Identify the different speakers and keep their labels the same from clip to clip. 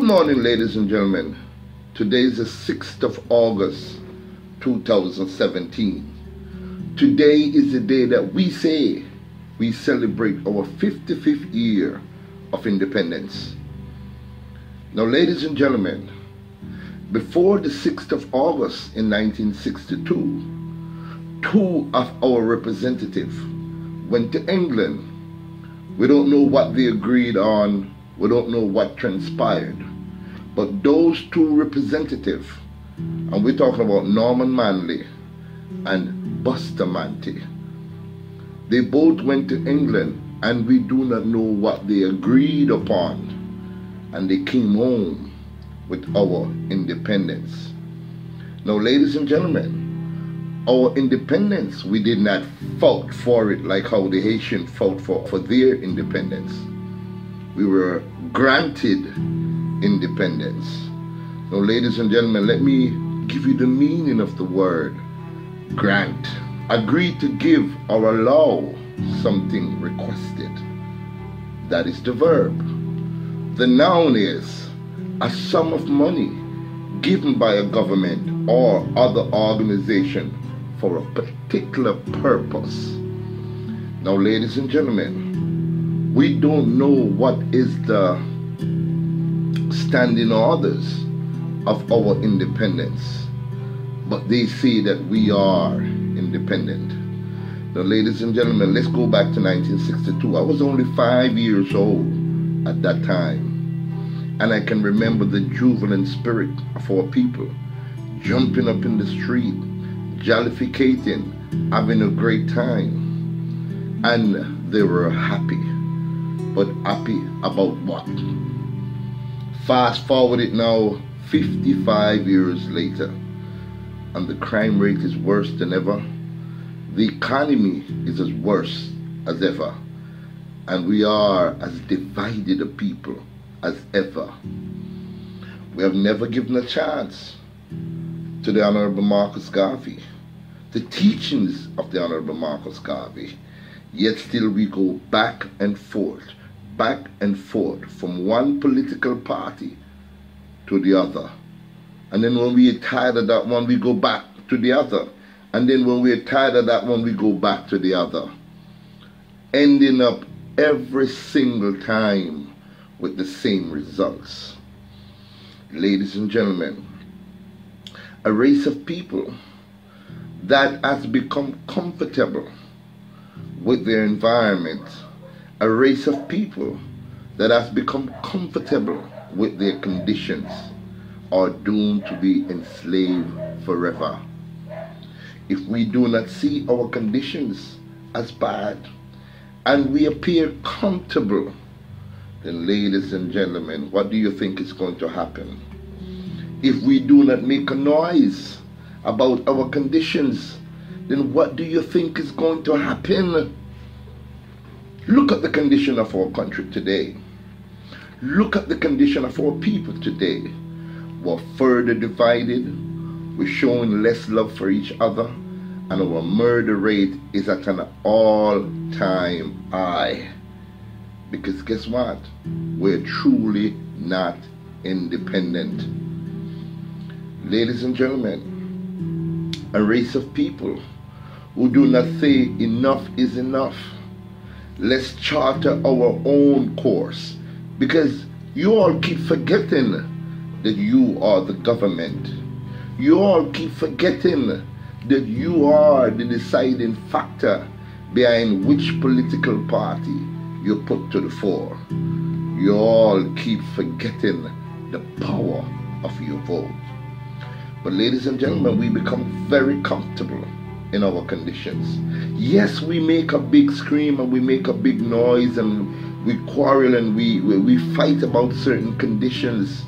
Speaker 1: Good morning, ladies and gentlemen. Today is the 6th of August, 2017. Today is the day that we say we celebrate our 55th year of independence. Now, ladies and gentlemen, before the 6th of August in 1962, two of our representatives went to England. We don't know what they agreed on. We don't know what transpired. But those two representatives, and we're talking about Norman Manley and Buster Manty, they both went to England, and we do not know what they agreed upon. And they came home with our independence. Now, ladies and gentlemen, our independence, we did not fight for it like how the Haitians fought for their independence. We were granted independence. Now, ladies and gentlemen, let me give you the meaning of the word grant. Agree to give or allow something requested. That is the verb. The noun is a sum of money given by a government or other organization for a particular purpose. Now, ladies and gentlemen, we don't know what is the standing orders of our independence, but they say that we are independent. Now, ladies and gentlemen, let's go back to 1962. I was only 5 years old at that time, and I can remember the jubilant spirit of our people jumping up in the street, jollificating, having a great time, and they were happy. But happy about what? Fast forward it now, 55 years later, and the crime rate is worse than ever. The economy is as worse as ever, and we are as divided a people as ever. We have never given a chance to the Honorable Marcus Garvey, the teachings of the Honorable Marcus Garvey, yet still we go back and forth from one political party to the other. And then when we are tired of that one, we go back to the other. And then when we are tired of that one, we go back to the other. Ending up every single time with the same results. Ladies and gentlemen, a race of people that has become comfortable with their environment, a race of people that has become comfortable with their conditions, are doomed to be enslaved forever. If we do not see our conditions as bad and we appear comfortable, then, ladies and gentlemen, what do you think is going to happen? If we do not make a noise about our conditions, then what do you think is going to happen? Look at the condition of our country today. Look at the condition of our people today. We're further divided. We're showing less love for each other. And our murder rate is at an all-time high. Because guess what? We're truly not independent. Ladies and gentlemen, a race of people who do not say enough is enough. Let's charter our own course, because you all keep forgetting that you are the government. You all keep forgetting that you are the deciding factor behind which political party you put to the fore. You all keep forgetting the power of your vote. But, ladies and gentlemen, we become very comfortable in our conditions. Yes, we make a big scream and we make a big noise and we quarrel and we fight about certain conditions.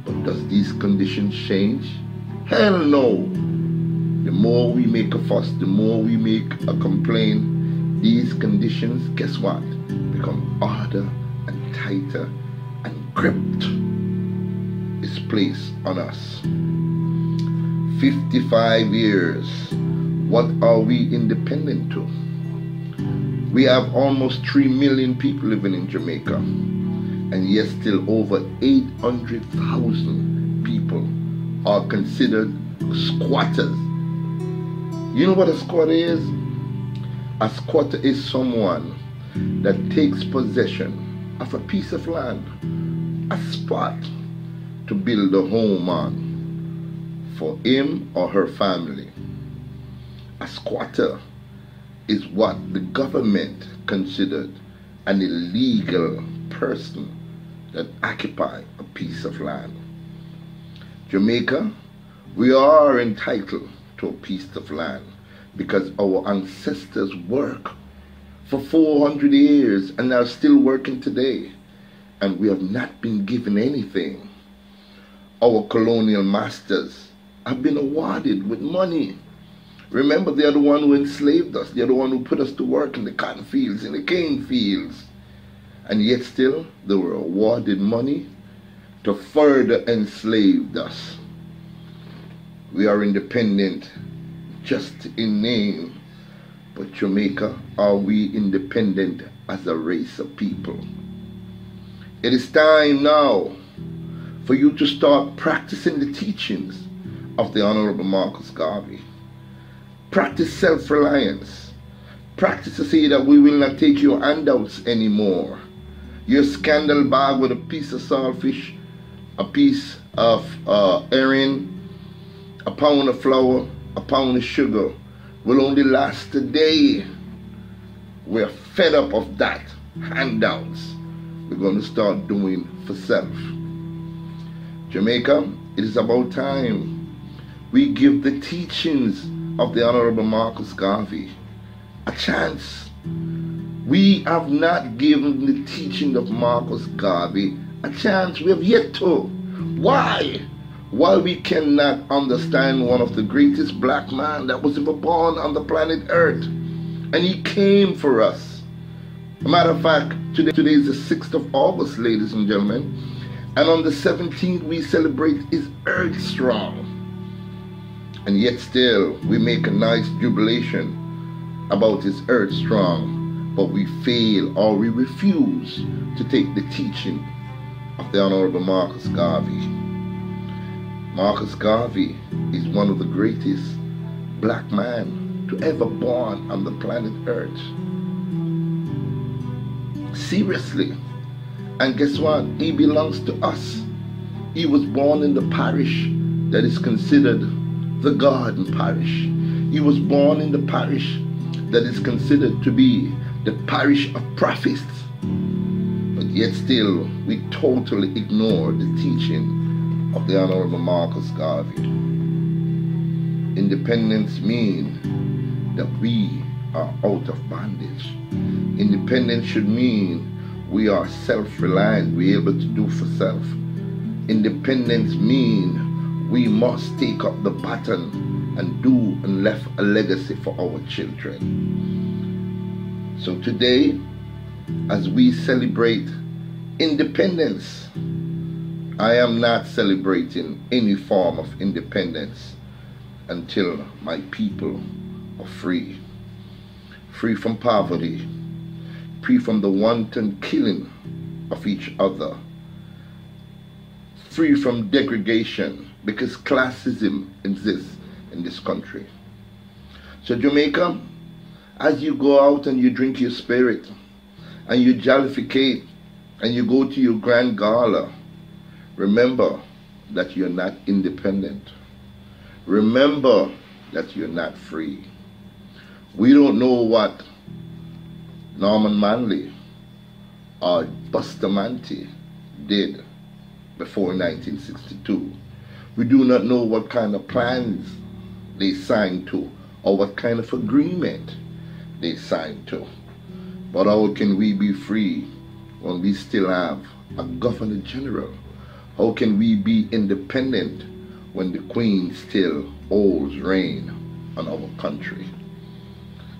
Speaker 1: But does these conditions change? Hell no. The more we make a fuss, the more we make a complaint, these conditions, guess what? Become harder and tighter, and gripped is placed on us. 55 years, what are we independent to? We have almost 3 million people living in Jamaica. and yet still over 800,000 people are considered squatters. You know what a squatter is? A squatter is someone that takes possession of a piece of land, a spot to build a home on for him or her family. A squatter is what the government considered an illegal person that occupy a piece of land. Jamaica, we are entitled to a piece of land because our ancestors work for 400 years and are still working today, and we have not been given anything. Our colonial masters have been awarded with money. Remember, they are the one who enslaved us. They are the one who put us to work in the cotton fields, in the cane fields. And yet still, they were awarded money to further enslave us. We are independent just in name. But Jamaica, are we independent as a race of people? It is time now for you to start practicing the teachings of the Honorable Marcus Garvey. Practice self-reliance. Practice to say that we will not take your handouts anymore. Your scandal bag with a piece of saltfish, a piece of herring, a pound of flour, a pound of sugar will only last a day. We're fed up of that handouts. We're going to start doing for self. Jamaica, it is about time we give the teachings of the Honorable Marcus Garvey a chance. We have not given the teaching of Marcus Garvey a chance. We have yet to. Why? Why we cannot understand one of the greatest black men that was ever born on the planet Earth. And he came for us. As a matter of fact, today is the 6th of August, ladies and gentlemen. And on the 17th, we celebrate his Earth Strong. And yet still, we make a nice jubilation about his Earth Strong. But we fail or we refuse to take the teaching of the Honorable Marcus Garvey. Marcus Garvey is one of the greatest black men to ever born on the planet Earth. Seriously. And guess what? He belongs to us. He was born in the parish that is considered the Garden Parish. He was born in the parish that is considered to be the parish of prophets. But yet still, we totally ignore the teaching of the Honorable Marcus Garvey. Independence means that we are out of bondage. Independence should mean we are self-reliant, we're able to do for self. Independence means we must take up the baton and do and left a legacy for our children. So today, as we celebrate independence, I am not celebrating any form of independence until my people are free. Free from poverty, free from the wanton killing of each other, free from degradation, because classism exists in this country. So Jamaica, as you go out and you drink your spirit, and you jollificate, and you go to your grand gala, remember that you're not independent. Remember that you're not free. We don't know what Norman Manley or Bustamante did before 1962. We do not know what kind of plans they signed to or what kind of agreement they signed to. But how can we be free when we still have a Governor General? How can we be independent when the Queen still holds reign on our country?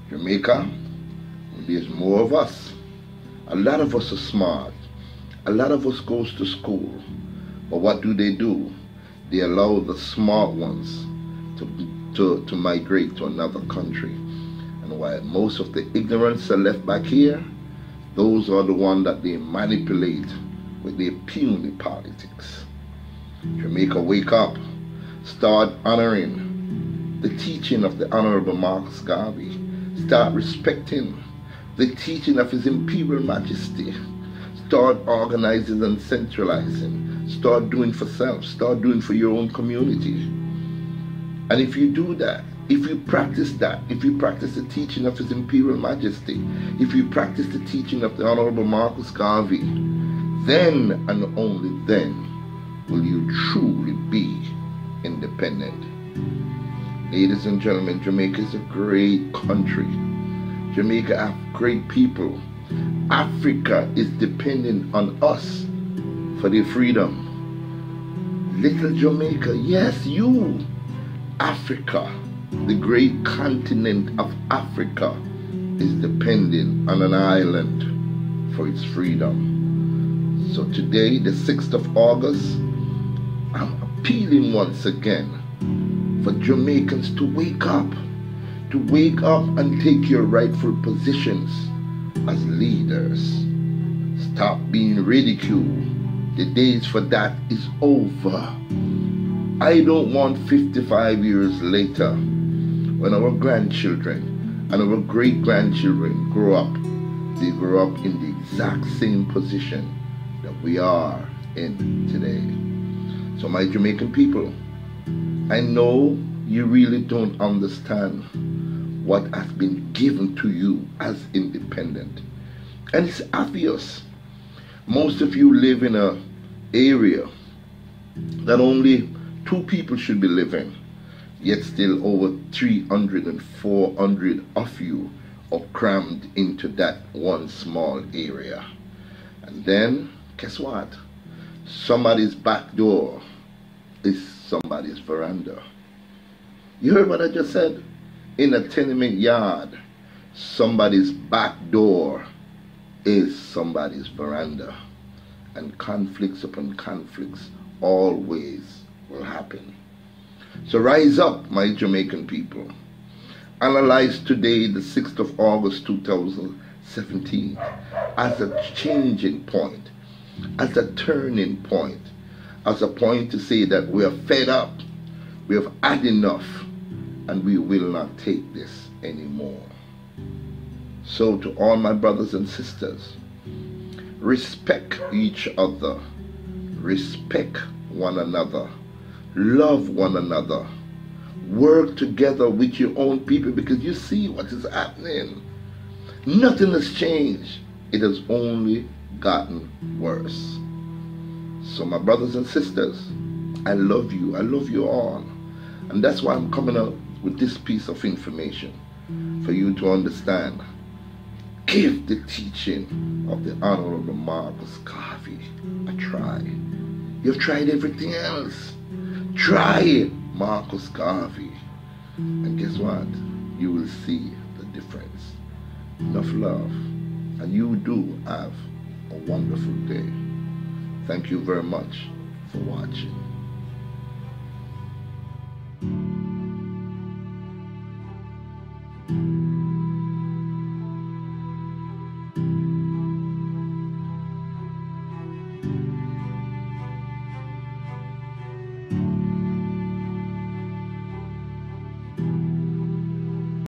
Speaker 1: Jamaica, there's more of us. A lot of us are smart. A lot of us goes to school. But what do? They allow the smart ones to migrate to another country. And while most of the ignorance are left back here, those are the ones that they manipulate with their puny politics. Jamaica, wake up. Start honoring the teaching of the Honorable Marcus Garvey. Start respecting the teaching of His Imperial Majesty. Start organizing and centralizing. Start doing for self. Start doing for your own community. And if you do that, if you practice that, if you practice the teaching of His Imperial Majesty, if you practice the teaching of the Honorable Marcus Garvey, then and only then will you truly be independent. Ladies and gentlemen, Jamaica is a great country. Jamaica have great people. Africa is dependent on us for their freedom. Little Jamaica, yes, you, Africa, the great continent of Africa, is dependent on an island for its freedom. So today, the 6th of August, I'm appealing once again for Jamaicans to wake up and take your rightful positions as leaders. Stop being ridiculed. The days for that is over. I don't want 55 years later, when our grandchildren and our great-grandchildren grow up, they grow up in the exact same position that we are in today. So my Jamaican people, I know you really don't understand what has been given to you as independent. And it's obvious. Most of you live in an area that only 2 people should be living, yet still over 300 and 400 of you are crammed into that one small area. And then, guess what? Somebody's back door is somebody's veranda. You heard what I just said? In a tenement yard, somebody's back door is somebody's veranda. And conflicts upon conflicts always will happen. So rise up, my Jamaican people. Analyze today, the 6th of August 2017, as a changing point, as a turning point, as a point to say that we are fed up, we have had enough, and we will not take this anymore. So to all my brothers and sisters, respect each other, respect one another, love one another, work together with your own people, because you see what is happening. Nothing has changed. It has only gotten worse. So my brothers and sisters, I love you. I love you all. And that's why I'm coming up with this piece of information for you to understand. Give the teaching of the Honorable Marcus Garvey a try. You've tried everything else. Try Marcus Garvey. And guess what? You will see the difference. Enough love. And you do have a wonderful day. Thank you very much for watching.